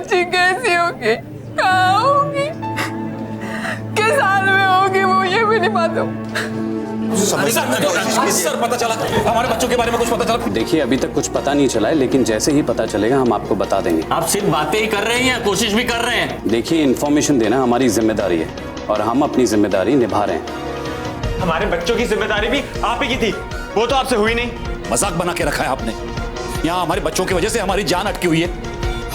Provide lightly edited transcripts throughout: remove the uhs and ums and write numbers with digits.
बच्ची कैसी होगी, कहाँ होगी, किस हाल में होगी, वो ये भी नहीं मालूम। सर पता चला हमारे बच्चों के बारे में कुछ पता चला? देखिए अभी तक कुछ पता नहीं चला है, लेकिन जैसे ही पता चलेगा हम आपको बता देंगे। आप सिर्फ बातें ही कर रहे हैं या कोशिश भी कर रहे हैं? देखिए इन्फॉर्मेशन देना हमारी जिम्मेदारी है और हम अपनी जिम्मेदारी निभा रहे हैं। हमारे बच्चों की जिम्मेदारी भी आप ही की थी, वो तो आपसे हुई नहीं। मजाक बना के रखा है आपने। यहाँ हमारे बच्चों की वजह से हमारी जान अटकी हुई है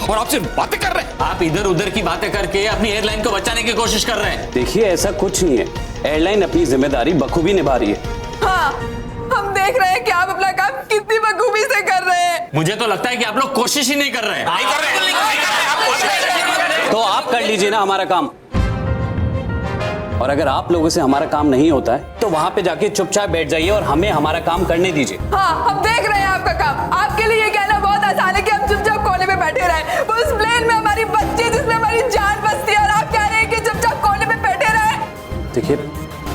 और आप सिर्फ बातें कर रहे हैं। आप इधर उधर की बातें करके अपनी एयरलाइन को बचाने की कोशिश कर रहे हैं। देखिए ऐसा कुछ नहीं है, एयरलाइन अपनी जिम्मेदारी बखूबी निभा रही है। हाँ, हम देख रहे हैं कि आप अपना काम कितनी बखूबी से कर रहे हैं। मुझे तो लगता है कि आप लोग कोशिश ही नहीं कर रहे हैं। तो आप कर लीजिए ना हमारा काम, और अगर आप लोगों से हमारा काम नहीं होता है तो वहां पे जाके चुपचाप बैठ जाइए और हमें हमारा काम करने दीजिए। हाँ, हम देख रहे हैं आपका काम। आपके लिए ये कहना बहुत आसान है कि हम चुपचाप कोने में बैठे रहे। वो उस प्लेन में हमारी बच्ची जिसमें हमारी जान बसती है, और आप कह रहे हैं कि चुपचाप कोने में बैठे रहे। देखिए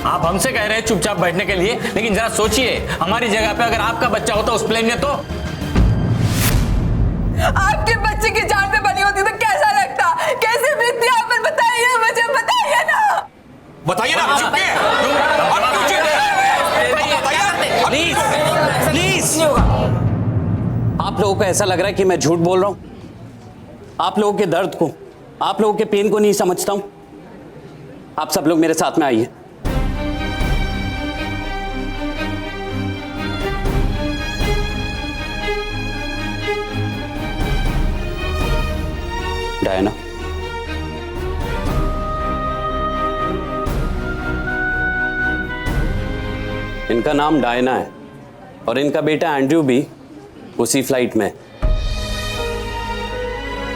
आप हमसे कह रहे हैं चुपचाप बैठने के लिए, लेकिन जरा सोचिए हमारी जगह पे अगर आपका बच्चा होता उस प्लेन में तो आपके बच्चे की जान पे बनी होती तो कैसा लगता, कैसे बीतती, आप बताइए, मुझे बताइए ना। बताइए ना। प्लीज प्लीज, आप लोगों को ऐसा लग रहा है कि मैं झूठ बोल रहा हूं? आप लोगों के दर्द को, आप लोगों के पेन को नहीं समझता हूं? आप सब लोग मेरे साथ में आइए। डायना, इनका नाम डायना है और इनका बेटा एंड्रयू भी उसी फ्लाइट में है,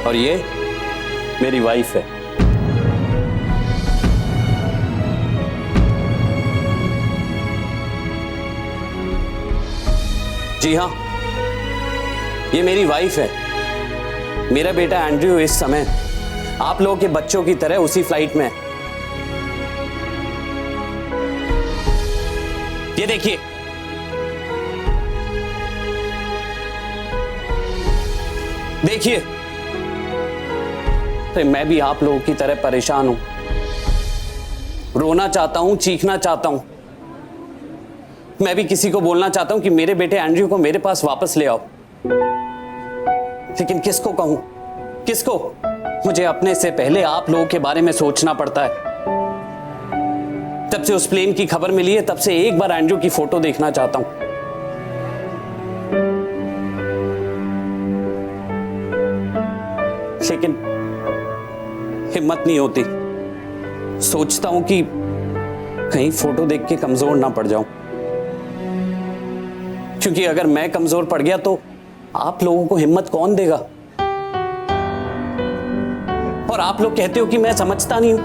और ये मेरी वाइफ है। जी हाँ, ये मेरी वाइफ है। मेरा बेटा एंड्रयू इस समय आप लोगों के बच्चों की तरह उसी फ्लाइट में है। ये देखिए, देखिए, तो मैं भी आप लोगों की तरह परेशान हूं, रोना चाहता हूं, चीखना चाहता हूं। मैं भी किसी को बोलना चाहता हूं कि मेरे बेटे एंड्रयू को मेरे पास वापस ले आओ, लेकिन किसको कहूं, किसको? मुझे अपने से पहले आप लोगों के बारे में सोचना पड़ता है। तब से उस प्लेन की खबर मिली है, तब से एक बार एंड्रयू की फोटो देखना चाहता हूं। लेकिन हिम्मत नहीं होती। सोचता हूं कि कहीं फोटो देख के कमजोर ना पड़ जाऊं, क्योंकि अगर मैं कमजोर पड़ गया तो आप लोगों को हिम्मत कौन देगा? और आप लोग कहते हो कि मैं समझता नहीं हूं।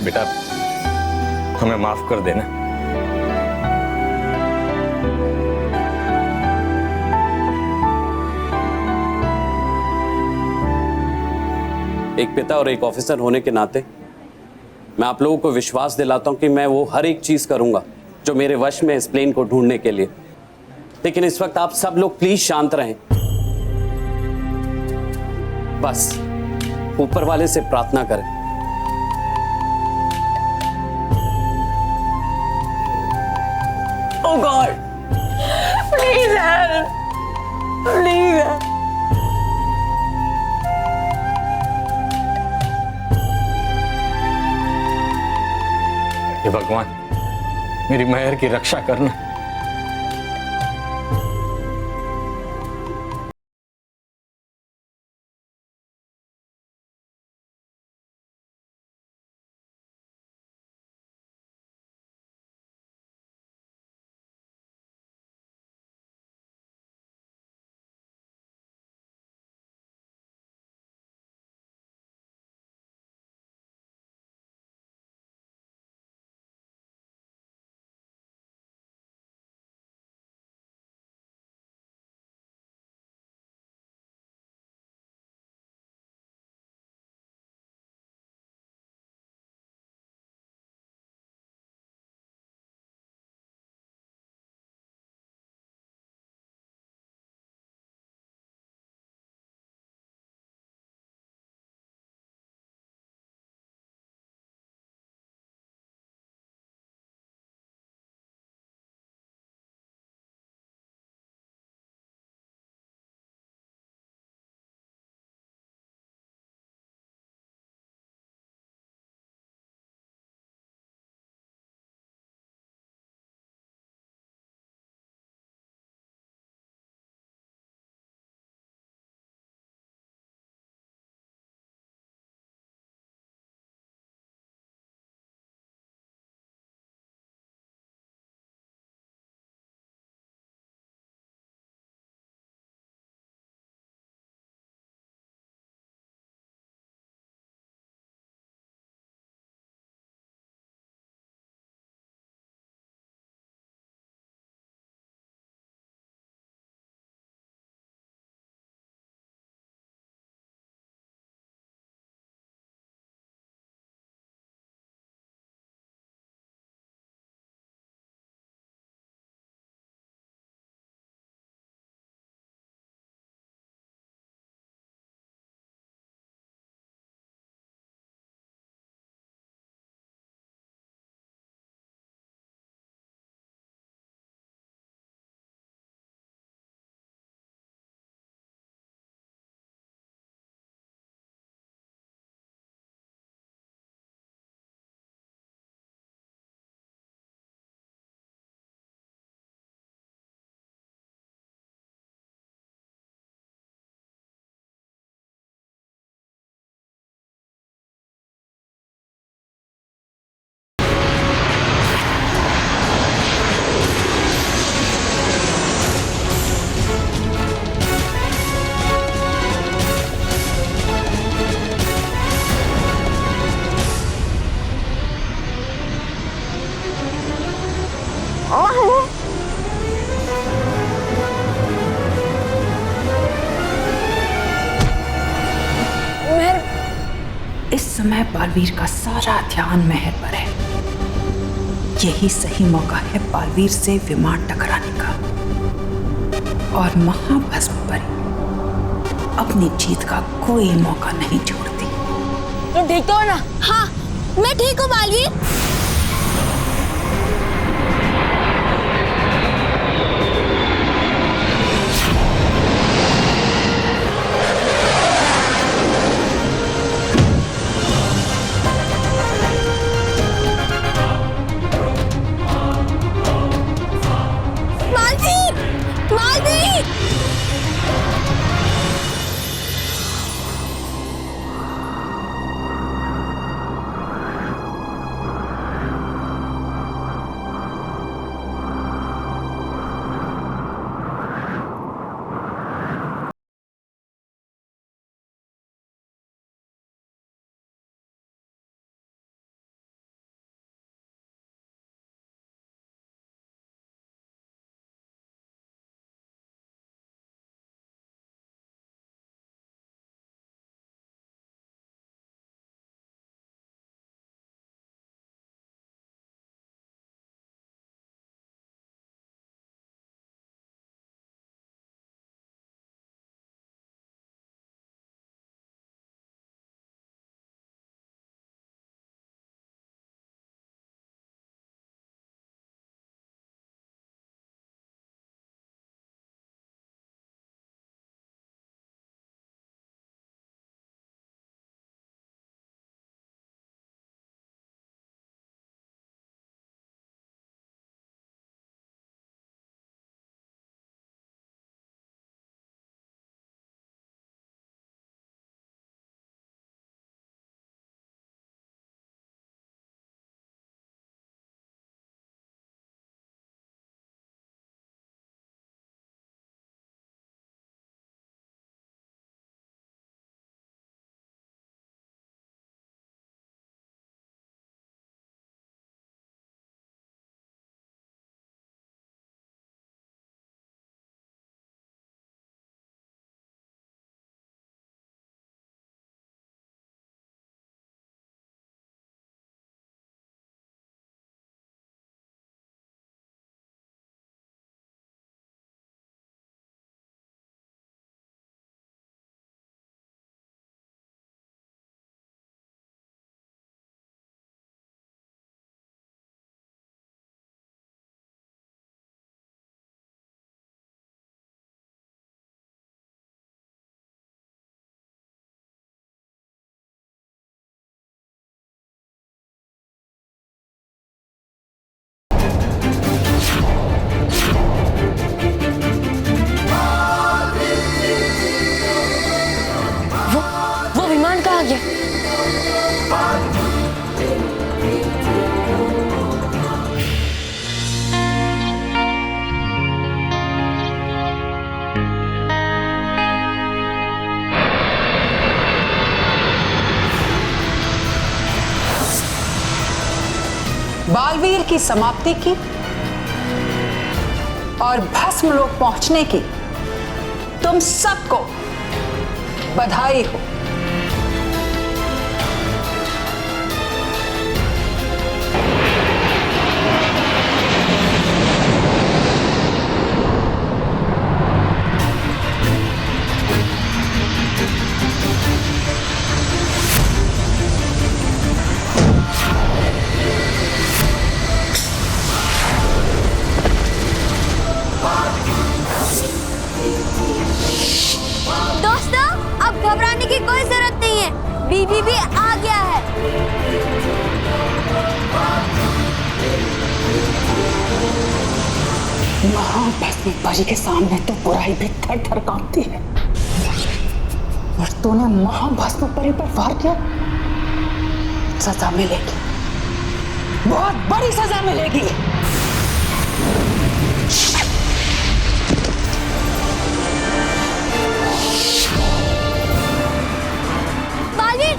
बेटा हमें माफ कर देना। एक पिता और एक ऑफिसर होने के नाते मैं आप लोगों को विश्वास दिलाता हूं कि मैं वो हर एक चीज करूंगा जो मेरे वश में इस प्लेन को ढूंढने के लिए। लेकिन इस वक्त आप सब लोग प्लीज शांत रहें। बस ऊपर वाले से प्रार्थना करें। Oh God, please help, please help. हे भगवान, मेरी महर की रक्षा करना। समय बालवीर का सारा ध्यान मेहर पर है। यही सही मौका है बालवीर से विमान टकराने का और महाभस्म परी अपनी जीत का कोई मौका नहीं छोड़ती। तुम ठीक तो हो ना? हाँ, मैं ठीक हूँ बालवीर। वो विमान कहाँ गया? बालवीर की समाप्ति की और भस्म लोक पहुंचने की तुम सबको बधाई हो। दोस्तों, अब घबराने की कोई जरूरत नहीं है। बीबी भी आ गया है। महाभस्म परी के सामने तो बुराई भी थर थर कांपती है और तूने महाभस्म परी पर वार किया। सजा मिलेगी, बहुत बड़ी सजा मिलेगी। बालवीर,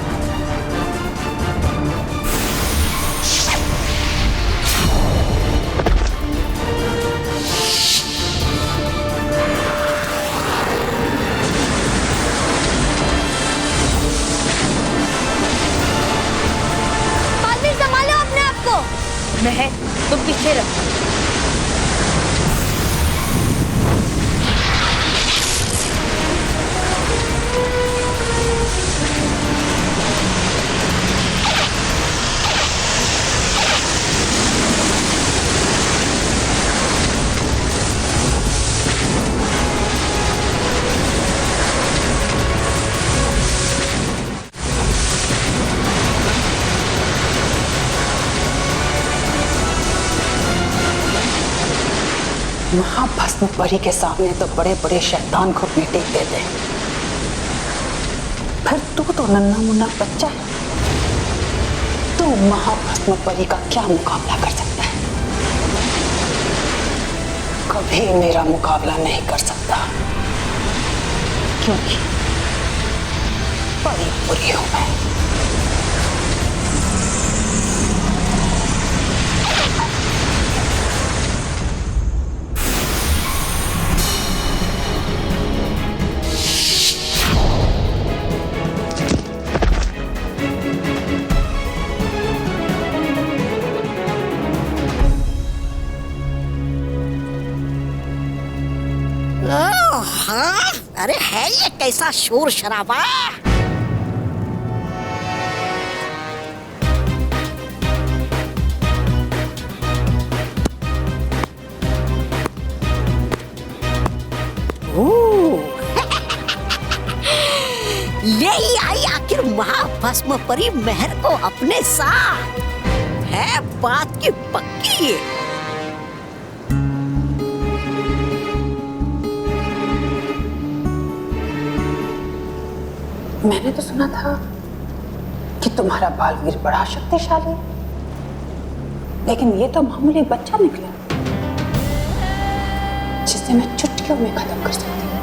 महाभस्म परी के सामने तो बड़े बड़े शैतान घुटने टेक देते हैं, फिर तू तो नन्हा मुन्ना बच्चा है, तू महाभस्म परी का क्या मुकाबला कर सकता है? कभी मेरा मुकाबला नहीं कर सकता, क्योंकि परी बुरी हूं मैं। हाँ, अरे है ये कैसा शोर शराबा? ले ही आई आखिर महाभस्म परी मेहर को अपने साथ, है बात की पक्की। मैंने तो सुना था कि तुम्हारा बालवीर बड़ा शक्तिशाली, लेकिन ये तो मामूली बच्चा निकला जिसे मैं चुटकियों में खत्म कर सकती हूँ,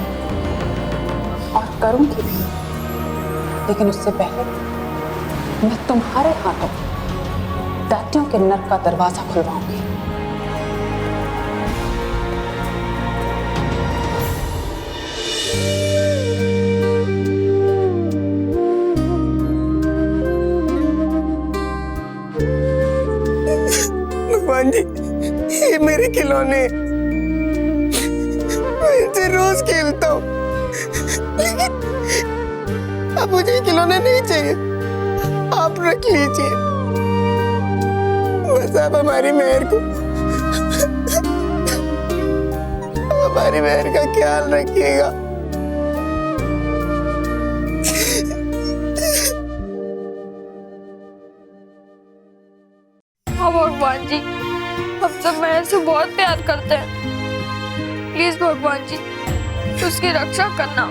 और करूंगी भी। लेकिन उससे पहले मैं तुम्हारे हाथों दैत्यों के नर्क का दरवाजा खुलवाऊंगी। भगवान जी, ये मेरे खिलौने, मैं इनसे रोज खेलता हूँ, लेकिन अब मुझे खिलौने नहीं चाहिए, आप रख लीजिए। बस आप हमारी मेहर को, हमारी मेहर का ख्याल रखिएगा। हाँ भगवान जी, हम सब मेहर से बहुत प्यार करते हैं। प्लीज भगवान जी, उसकी रक्षा करना।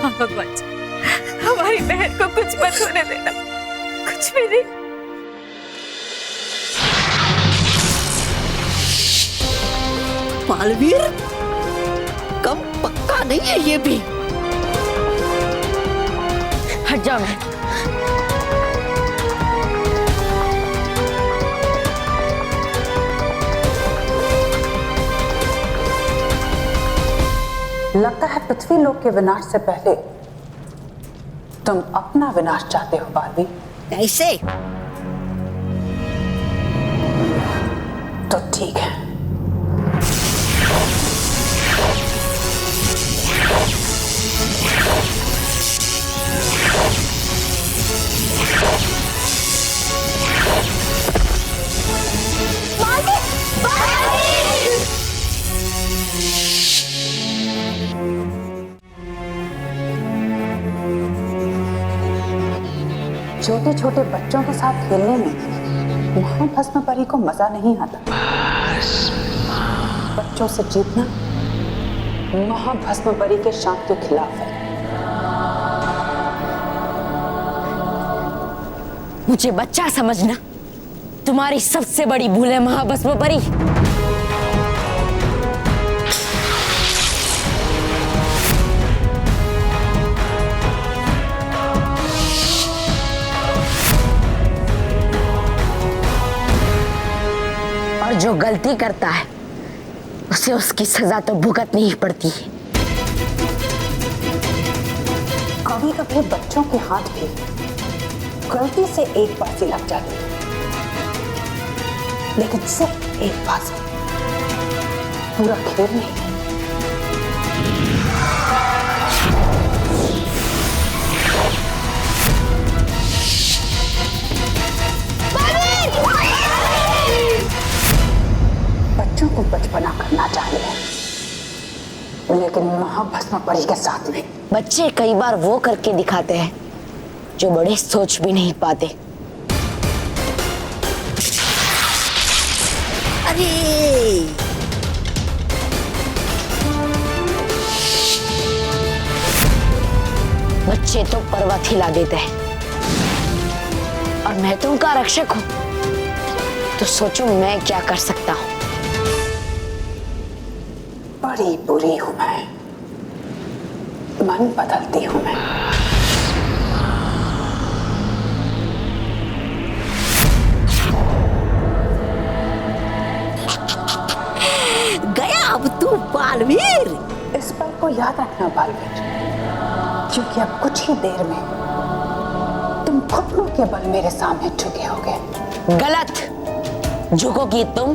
हाँ भगवान जी, हमारी बहन को कुछ मत होने देना, कुछ भी नहीं। बालवीर कम पक्का नहीं है ये भी। हट जाओ मैं। लगता है पृथ्वी लोक के विनाश से पहले तुम अपना विनाश चाहते हो बालवीर। कैसे? तो ठीक है, छोटे छोटे बच्चों के साथ खेलने में महाभस्म परी को मजा नहीं आता। बच्चों से जीतना महाभस्म परी के शाप के खिलाफ है। मुझे बच्चा समझना तुम्हारी सबसे बड़ी भूल है महाभस्म परी। और जो गलती करता है उसे उसकी सजा तो भुगतनी ही पड़ती है। कभी कभी बच्चों के हाथ भी गलती से एक बाजी लग जाती है, लेकिन सिर्फ एक बाजी, पूरा खेल नहीं। बच्चों को बचपना करना चाहिए, लेकिन महाभस्म परी के साथ नहीं। बच्चे कई बार वो करके दिखाते हैं जो बड़े सोच भी नहीं पाते। अरे बच्चे तो पर्वत हिला देते हैं और मैं तो उनका रक्षक हूँ, तो सोचो मैं क्या कर सकता हूँ। बड़ी बुरी हूं मैं, मन बदलती हूं मैं। गया अब तू बालवीर। इस पल को याद रखना बालवीर, क्योंकि अब कुछ ही देर में तुम घुटनों के बल मेरे सामने झुके होगे। गलत, झुकोगी तुम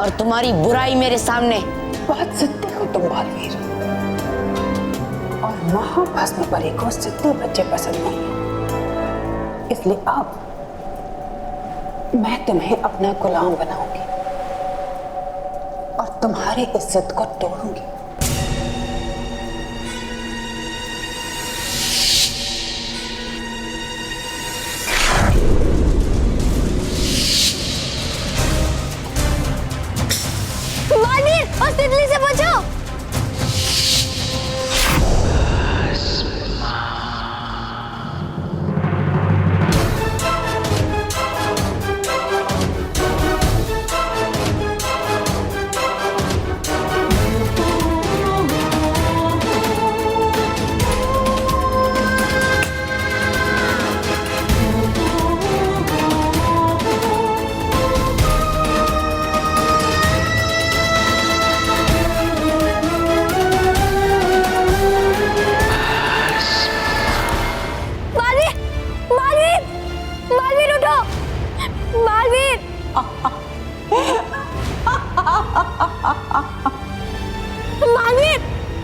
और तुम्हारी बुराई मेरे सामने। बहुत जिद्दी हो तुम बालवीर, और महाभस्म परी को जिद्दी बच्चे पसंद नहीं है, इसलिए अब मैं तुम्हें अपना गुलाम बनाऊंगी और तुम्हारी इज्जत को तोड़ूंगी। बालवीर, उस तितली से बचाओ।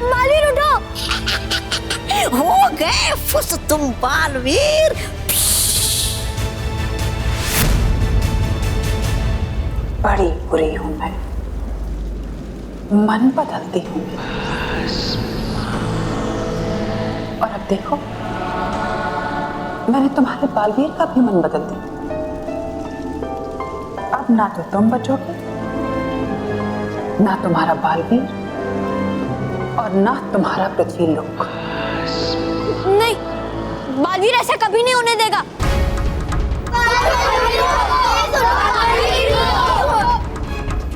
बालवीर उठो। हो गए फुस तुम बालवीर। बड़ी बुरी हूं मैं, मन बदलती हूं। और अब देखो, मैंने तुम्हारे बालवीर का भी मन बदल दिया। अब ना तो तुम बचोगे, ना तुम्हारा बालवीर, और ना तुम्हारा पृथ्वी लोक। नहीं, बालवीर ऐसा कभी नहीं होने देगा।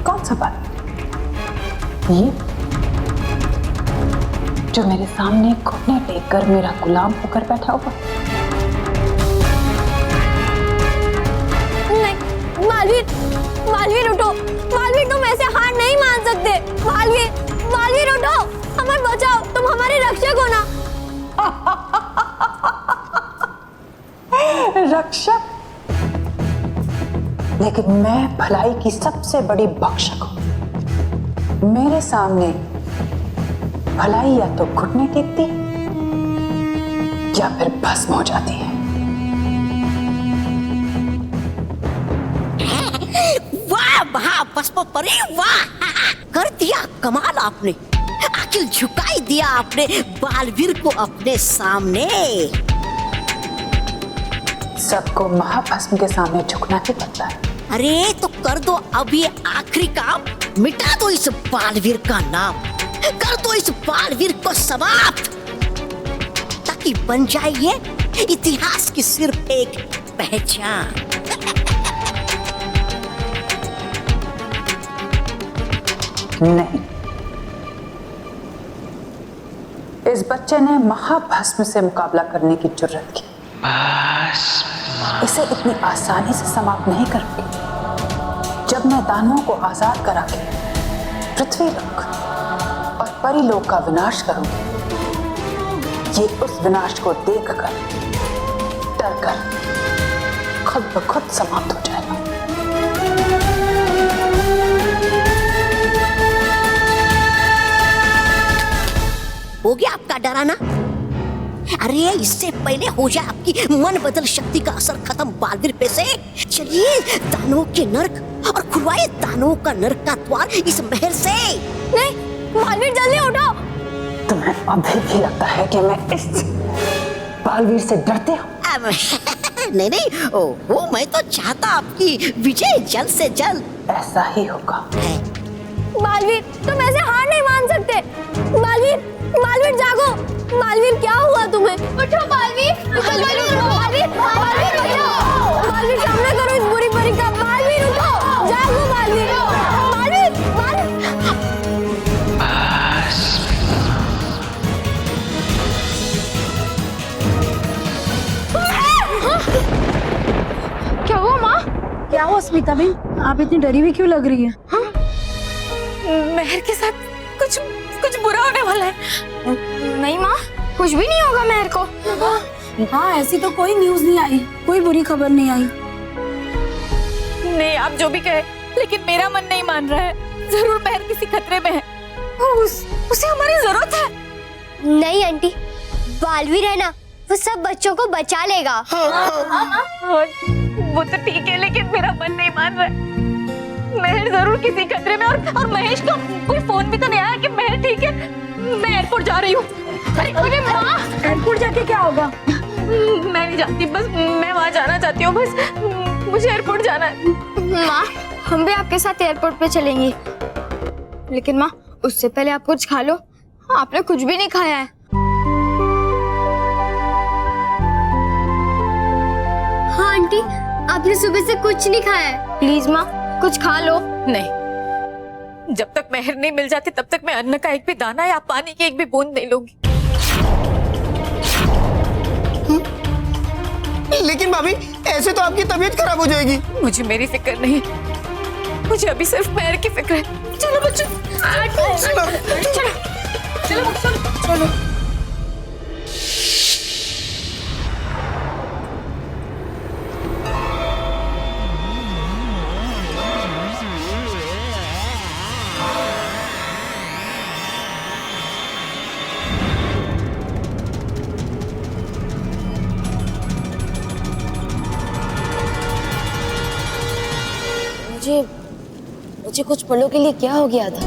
कौन सा बालवीर? ये जो मेरे सामने घुटने टेक कर मेरा गुलाम होकर बैठा हुआ? नहीं, बालवीर उठो। बालवीर, तुम ऐसे हार नहीं मान सकते। बालवीर उठो, हमें बचाओ, तुम हमारे रक्षक हो ना। रक्षक? लेकिन मैं भलाई की सबसे बड़ी भक्षक हूं। मेरे सामने भलाई या तो घुटने टेकती या फिर भस्म हो जाती है। वाह महाभस्म परी, वाह, कर दिया कमाल आपने। आखिर झुकाई दिया आपने बालवीर को अपने सामने। सबको महाभस्म के सामने झुकना ही पड़ता है। अरे तो कर दो अब ये आखिरी काम, मिटा दो इस बालवीर का नाम, कर दो इस बालवीर को समाप्त, ताकि बन जाए ये इतिहास की सिर्फ एक पहचान। नहीं, इस बच्चे ने महाभस्म से मुकाबला करने की जुर्रत की। इसे इतनी आसानी से समाप्त नहीं करूंगी। जब मैं दानवों को आजाद करा के पृथ्वी लोक और परीलोक का विनाश करूंगी, ये उस विनाश को देखकर डरकर खुद ब खुद समाप्त हो जाएगा। हो गया आपका डराना? अरे इससे पहले हो जाए आपकी मन बदल शक्ति का असर खत्म बालवीर पे से, चलिए दानवों के नर्क और खुलवाए दानवों का नर्क का द्वार इस महल से। नहीं, बालवीर जल्दी उठो। तुम्हें अभी भी लगता है कि मैं इस बालवीर से डरती हूँ? नहीं, ओहो, मैं तो चाहता आपकी विजय जल्द से जल्द। ऐसा ही होगा। बालवीर, तुम ऐसे हार नहीं मान सकते। बालवीर जागो, बालवीर क्या हुआ तुम्हें? उठो बालवीर, बालवीर उठो, बालवीर, बालवीर उठो, बालवीर सामना करो इस बुरी परी का। बालवीर उठो, जागो बालवीर, बालवीर, क्या हुआ माँ? क्या हुआ स्मिता बहन, आप इतनी डरी हुई क्यों लग रही है? मेहर के साथ कुछ कुछ बुरा होने वाला है। नहीं माँ, कुछ भी नहीं होगा मेहर को। हाँ, ऐसी तो कोई न्यूज नहीं आई, कोई बुरी खबर नहीं आई। नहीं, आप जो भी कहे, लेकिन मेरा मन नहीं मान रहा है। जरूर मेहर किसी खतरे में है। उसे हमारी जरूरत है। नहीं आंटी, बालवीर है ना, वो सब बच्चों को बचा लेगा। वो तो ठीक है, लेकिन मेरा मन नहीं मान रहा है। मेहर जरूर किसी खतरे में, और महेश को कोई फोन भी तो नहीं आया कि मेहर ठीक है। मैं एयरपोर्ट जा रही हूँ। अरे माँ, एयरपोर्ट जाके क्या होगा? मैं नहीं जाती, बस मैं वहाँ जाना चाहती हूँ। बस मुझे एयरपोर्ट जाना है। माँ, हम भी आपके साथ एयरपोर्ट पे चलेंगे, लेकिन माँ उससे पहले आप कुछ खा लो। आपने कुछ भी नहीं खाया है। हाँ आंटी, आपने सुबह से कुछ नहीं खाया है। प्लीज माँ, कुछ खा लो। नहीं, जब तक मेहर नहीं मिल जाती तब तक मैं अन्न का एक भी दाना या पानी की एक भी बूंद नहीं लूंगी। लेकिन भाभी, ऐसे तो आपकी तबीयत खराब हो जाएगी। मुझे मेरी फिक्र नहीं, मुझे अभी सिर्फ मेहर की फिक्र है। चलो बच्चों, चलो चलो चलो चलो। मुझे कुछ पलों के लिए क्या हो गया था?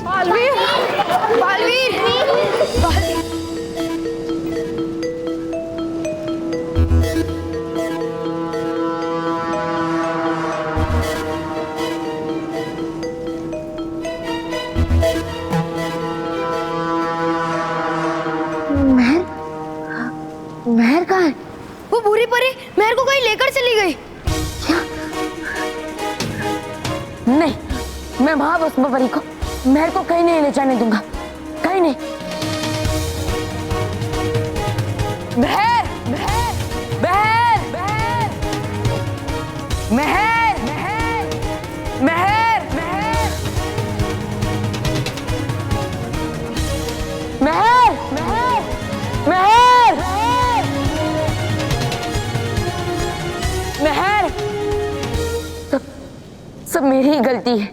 बालवीर, बालवीर, मेहर कहाँ है? वो बुरी परी मेहर को कहीं लेकर चली गई। नहीं, मैं महाभस्म परी को मेहर को कहीं नहीं ले जाने दूंगा, कहीं नहीं। मेहर, मेहर, मेहर, मेहर, मेहर, मेहर, मेहर, मेहर, मेहर, मेहर, मेहर। सब मेरी ही गलती है।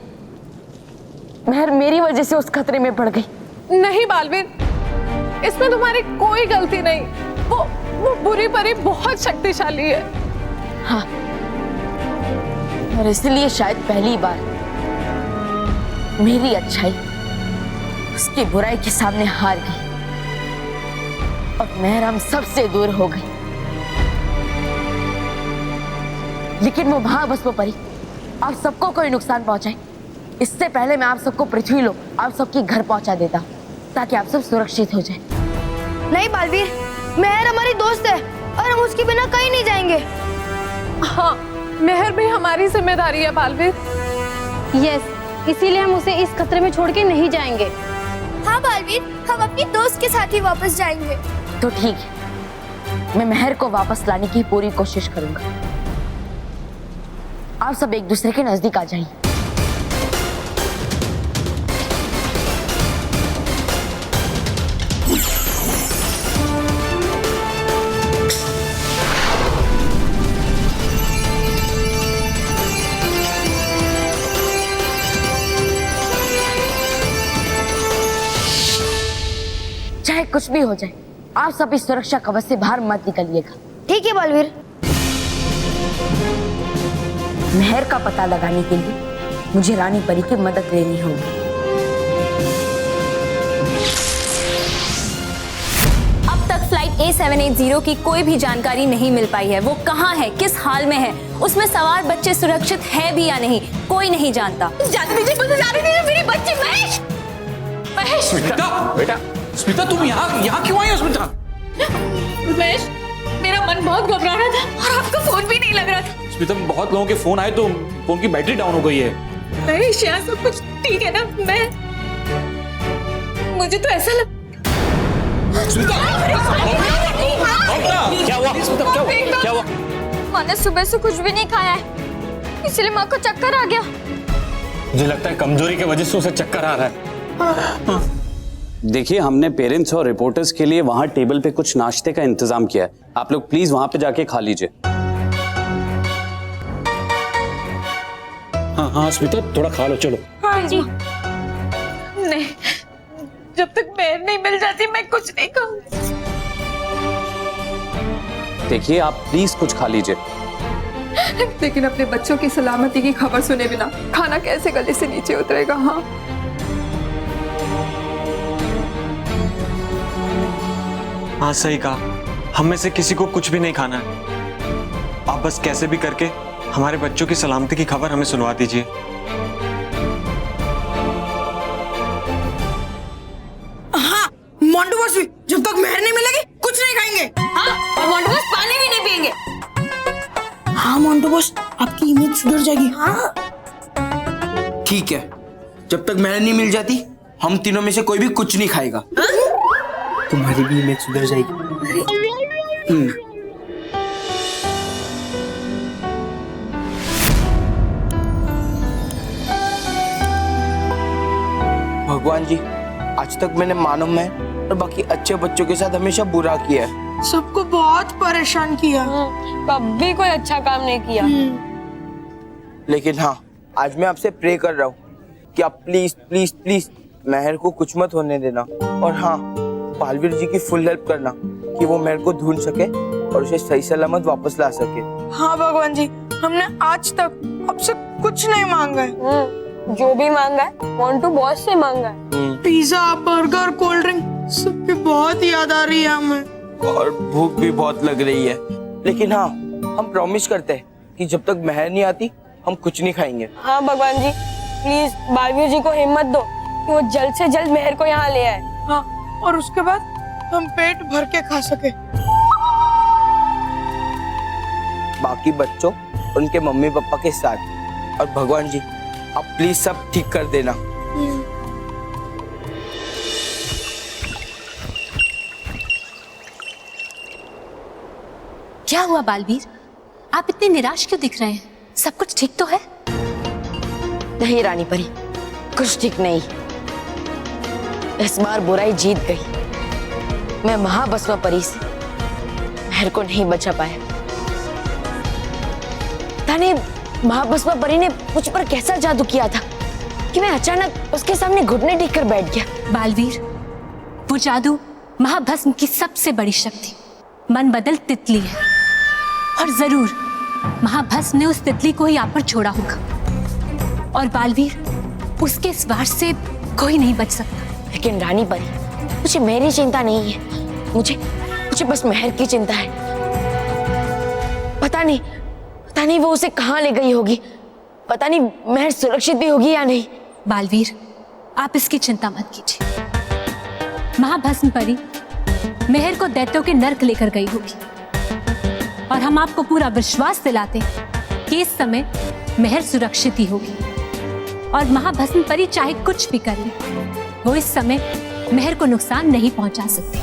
मेहर मेरी वजह से उस खतरे में पड़ गई। नहीं बालवीर, इसमें तुम्हारी कोई गलती नहीं। वो बुरी परी बहुत शक्तिशाली है। हाँ, और इसलिए शायद पहली बार मेरी अच्छाई उसकी बुराई के सामने हार गई और मेहर हम सबसे दूर हो गई। लेकिन वो महाभस्म परी आप सबको कोई नुकसान पहुंचाए इससे पहले मैं आप सबको पृथ्वी लोक आप सबके घर पहुंचा देता ताकि आप सब सुरक्षित हो जाए। नहीं बालवीर, मेहर हमारी दोस्त है और हम उसके बिना कहीं नहीं जाएंगे। हाँ, मेहर भी हमारी जिम्मेदारी है बालवीर। यस, इसीलिए हम उसे इस खतरे में छोड़ के नहीं जाएंगे। हाँ बालवीर, हम अपनी दोस्त के साथ ही वापस जाएंगे। तो ठीक है, मैं मेहर को वापस लाने की पूरी कोशिश करूंगा। आप सब एक दूसरे के नजदीक आ जाइए। चाहे कुछ भी हो जाए, आप सब इस सुरक्षा कवच से बाहर मत निकलिएगा। ठीक है बालवीर। मेहर का पता लगाने के लिए मुझे रानी परी की मदद लेनी होगी। अब तक फ्लाइट A780 की कोई भी जानकारी नहीं मिल पाई है। वो कहाँ है, किस हाल में है, उसमें सवार बच्चे सुरक्षित है भी या नहीं, कोई नहीं जानता। जाने दीजिए, मुझे जाने दीजिए, मेरी बच्ची महेश। महेश, स्मिता, बेटा, स्मिता तुम यहाँ क्यों आई हो स्मिता? महेश, मेरा मन बहुत घबरा रहा था और आपका फोन भी नहीं लग रहा था। स्मिता, बहुत लोगों के फोन आए तो फोन की बैटरी डाउन हो गई है। महेश, यहाँ सब कुछ ठीक है ना? मुझे तो ऐसा लग क्या हुआ स्मिता, क्या हुआ? माँ ने सुबह से कुछ भी नहीं खाया है, इसलिए माँ को चक्कर आ गया। मुझे लगता है कमजोरी की वजह से उसे चक्कर आ रहा है। देखिए, हमने पेरेंट्स और रिपोर्टर्स के लिए वहां टेबल पे कुछ नाश्ते का इंतजाम किया है। आप लोग प्लीज वहां पे जाके खा लीजिए। हाँ स्मिता, थोड़ा खा लो, चलो। हाँ जी। नहीं, जब तक मेहर नहीं मिल जाती मैं कुछ नहीं खाऊंगी। देखिए, आप प्लीज कुछ खा लीजिए। लेकिन अपने बच्चों की सलामती की खबर सुने बिना खाना कैसे गले से नीचे उतरेगा? हाँ, हाँ सही कहा, हम में से किसी को कुछ भी नहीं खाना है। आप बस कैसे भी करके हमारे बच्चों की सलामती की खबर हमें सुनवा दीजिए। हाँ, मोंटू बॉस भी जब तक मेहर नहीं मिलेगी कुछ नहीं खाएंगे। हाँ, और मोंटू बॉस पानी भी नहीं पियेंगे। हाँ मोंटू बॉस, आपकी इमेज सुधर जाएगी। हाँ ठीक है, जब तक मेहर नहीं मिल जाती हम तीनों में से कोई भी कुछ नहीं खाएगा। तुम्हारी भी इमेज सुधर जाएगी। भगवान जी, आज तक मैंने मानव में और बाकी अच्छे बच्चों के साथ हमेशा बुरा किया है, सबको बहुत परेशान किया, कभी कोई अच्छा काम नहीं किया। लेकिन हाँ, आज मैं आपसे प्रे कर रहा हूँ कि आप प्लीज प्लीज प्लीज मेहर को कुछ मत होने देना। और हाँ, बालवीर जी की फुल हेल्प करना कि वो मेहर को ढूंढ सके और उसे सही सलामत वापस ला सके। हाँ भगवान जी, हमने आज तक आपसे कुछ नहीं मांगा है। जो भी मांगा है मोंटू बॉस से मांगा है। पिज्जा, बर्गर, कोल्ड ड्रिंक सबकी बहुत याद आ रही है हमें और भूख भी बहुत लग रही है। लेकिन हाँ, हम प्रॉमिस करते हैं कि जब तक मेहर नहीं आती हम कुछ नहीं खाएंगे। हाँ भगवान जी, प्लीज बालवीर जी को हिम्मत दो कि वो जल्द से जल्द मेहर को यहाँ ले आए। हाँ, और उसके बाद हम पेट भर के खा सके। बाकी बच्चों, उनके मम्मी पापा के साथ। और भगवान जी, आप प्लीज सब ठीक कर देना। क्या हुआ बालवीर, आप इतने निराश क्यों दिख रहे हैं? सब कुछ ठीक तो है? नहीं रानी परी, कुछ ठीक नहीं। इस बार बुराई जीत गई। मैं महाभस्म परी से मेहर को नहीं बचा पाया। पता नहीं महाभस्म परी ने मुझ पर कैसा जादू किया था कि मैं अचानक उसके सामने घुटने टेक कर बैठ गया। बालवीर, वो जादू महाभस्म की सबसे बड़ी शक्ति मन बदल तितली है, और जरूर महाभस्म ने उस तितली को ही आप पर छोड़ा होगा। और बालवीर, उसके इस वार से कोई नहीं बच सकता। लेकिन रानी परी, मुझे मेरी चिंता नहीं है, मुझे बस मेहर की चिंता है। पता नहीं वो उसे कहाँ ले गई होगी, पता नहीं मेहर सुरक्षित भी होगी या नहीं। बालवीर, आप इसकी चिंता मत कीजिए। महाभस्म परी मेहर को दैत्यों के नर्क लेकर गई होगी, और हम आपको पूरा विश्वास दिलाते हैं कि इस समय मेहर सुरक्षित ही होगी। और महाभस्म परी चाहे कुछ भी कर ले, वो इस समय मेहर को नुकसान नहीं पहुंचा सकती।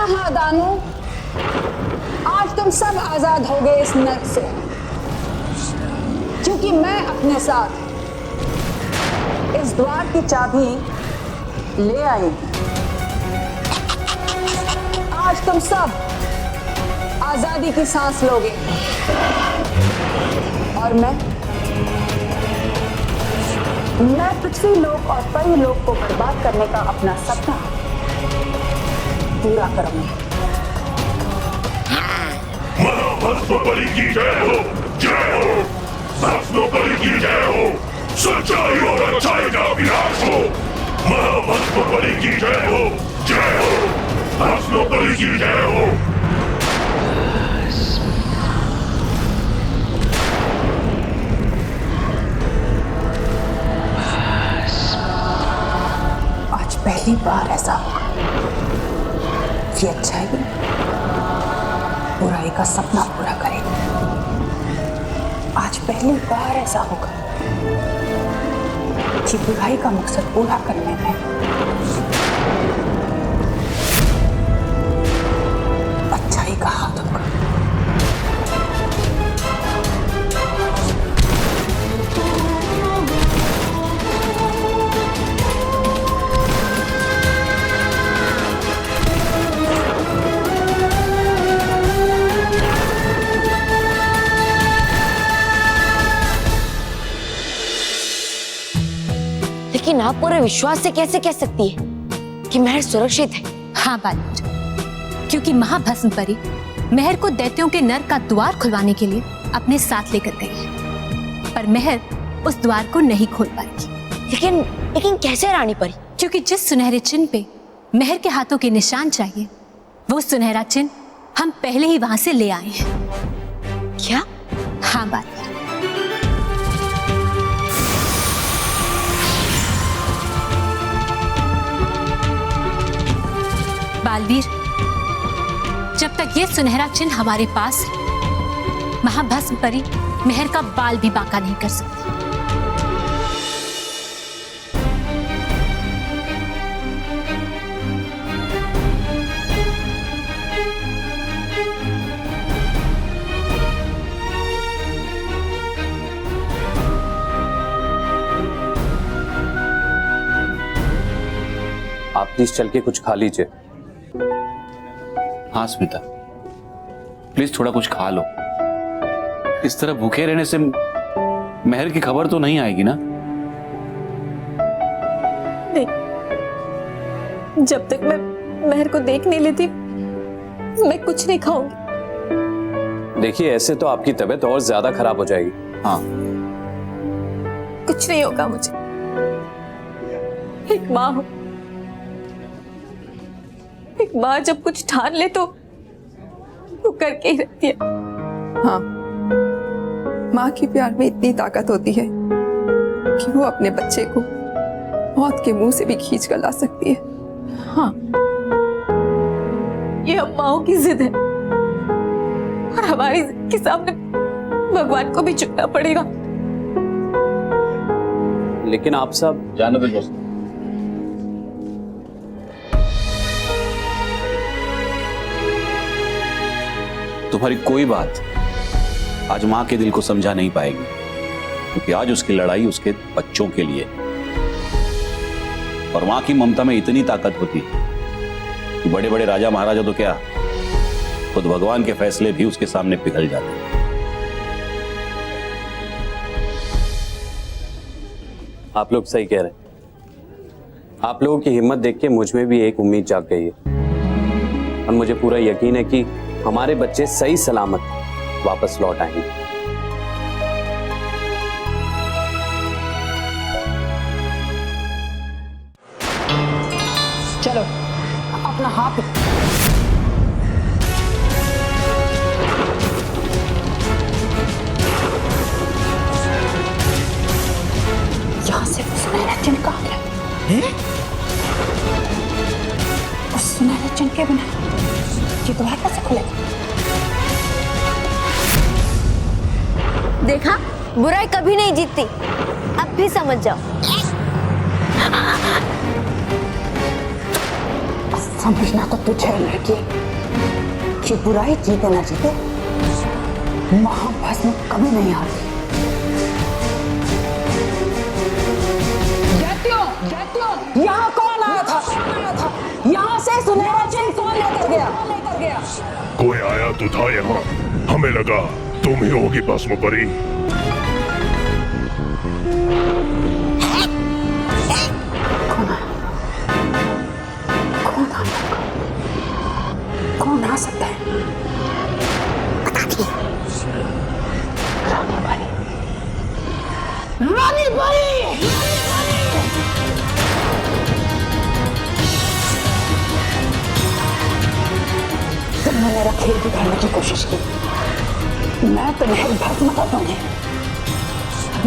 हाँ दानू, आज तुम सब आजाद हो गए इस नर्क से, क्योंकि मैं अपने साथ इस द्वार की चाबी ले आई। आज तुम सब आजादी की सांस लोगे। और मैं पृथ्वी लोक और परी लोक को बर्बाद करने का अपना सपना पूरा करूंगी। महाभस्मबली की जय हो, जय हो। भस्मबली की जय हो, सच्चाई और अच्छाई का विनाश हो। महाभस्मबली की जय हो, जय हो। भस्मबली की जय हो। आज पहली बार ऐसा हुआ कि अच्छाई बुराई का सपना पूरा करेगी। आज पहली बार ऐसा होगा कि बुराई का मकसद पूरा करने में अच्छाई का हाथ होगा। लेकिन आप पूरे विश्वास से कैसे कह सकती है कि महर सुरक्षित है? हाँ बालवीर, क्योंकि महाभस्म परी महर को दैत्यों के नर का द्वार खुलवाने के लिए अपने साथ लेकर गई है, पर महर उस द्वार को नहीं खोल पाएगी। लेकिन कैसे रानी परी? क्योंकि जिस सुनहरे चिन्ह पे महर के हाथों के निशान चाहिए, वो सुनहरा चिन्ह हम पहले ही वहां से ले आए हैं। क्या? हाँ बालवीर। बालवीर, जब तक ये सुनहरा चिन्ह हमारे पास है, महाभस्म परी महर का बाल भी बांका नहीं कर सकती। आप प्लीज चल के कुछ खा लीजिए। हाँ स्मिता, प्लीज थोड़ा कुछ खा लो। इस तरह भूखे रहने से महर की खबर तो नहीं आएगी ना? नहीं, जब तक मैं महर को देख नहीं लेती मैं कुछ नहीं खाऊंगी। देखिए, ऐसे तो आपकी तबीयत और ज्यादा खराब हो जाएगी। हाँ, कुछ नहीं होगा मुझे। एक माँ हूं, एक माँ जब कुछ ठान ले तो वो करके ही रहती है। हाँ, माँ की प्यार में इतनी ताकत होती है कि वो अपने बच्चे को मौत के मुंह से भी खींच कर ला सकती है। हाँ, ये हम माँओं की जिद है और हमारी जिद के सामने भगवान को भी झुकना पड़ेगा। लेकिन आप सब जानो भी दोस्त, तुम्हारी कोई बात आज मां के दिल को समझा नहीं पाएगी, क्योंकि आज उसकी लड़ाई उसके बच्चों के लिए, और मां की ममता में इतनी ताकत होती है कि बड़े बड़े राजा महाराजा तो क्या, खुद भगवान के फैसले भी उसके सामने पिघल जाते हैं। आप लोग सही कह रहे हैं। आप लोगों की हिम्मत देख के मुझ में भी एक उम्मीद जाग गई है, और मुझे पूरा यकीन है कि हमारे बच्चे सही सलामत वापस लौट आएंगे। चलो अपना हाथ यहां से सुनहरा चिन्ह कहां गया? उस सुनहरे चिन्ह के बिना ये द्वार कैसे खुलेगा? देखा, बुराई कभी नहीं जीतती, अब भी समझ जाओ। समझना तो तुझे लड़की कि बुराई जीते ना जीते, महाभस्म कभी नहीं हारती। यहाँ कौन आया था? यहाँ से सुनहरा चिन्ह कौन लेकर गया? कोई आया तो था यहाँ, हमें लगा तुम ही होगी भस्म परी। कौन आ सकता है? रानी परी! तुमने मेरा खेल बिगाड़ने की कोशिश की। मैं तुम्हें भस्म कर दूंगी।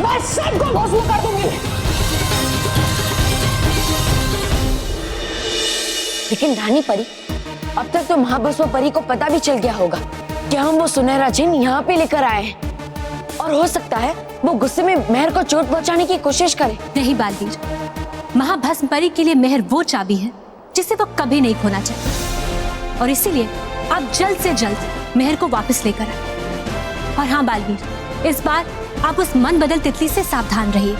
मैं सबको भस्म कर दूंगी। लेकिन रानी परी, अब तक तो महाभस्म परी को पता भी चल गया होगा कि हम वो सुनहरा जिन यहाँ पे लेकर आए हैं, और हो सकता है वो गुस्से में मेहर को चोट पहुंचाने की कोशिश करे। नहीं बालवीर, महाभस्म परी के लिए मेहर वो चाबी है जिसे वो कभी नहीं खोना चाहिए, और इसीलिए आप जल्द से जल्द मेहर को वापस लेकर आए। और हाँ बालवीर, इस बार आप उस मन बदल तितली से सावधान रहिए।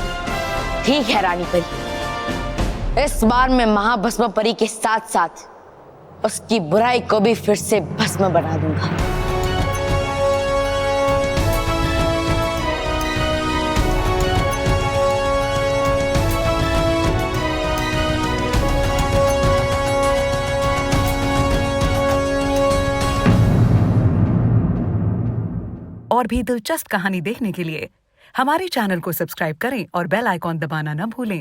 ठीक है रानी परी, इस बार मैं महाभस्म परी के साथ साथ उसकी बुराई को भी फिर से भस्म बना दूंगा। और भी दिलचस्प कहानी देखने के लिए हमारे चैनल को सब्सक्राइब करें और बेल आइकॉन दबाना न भूलें।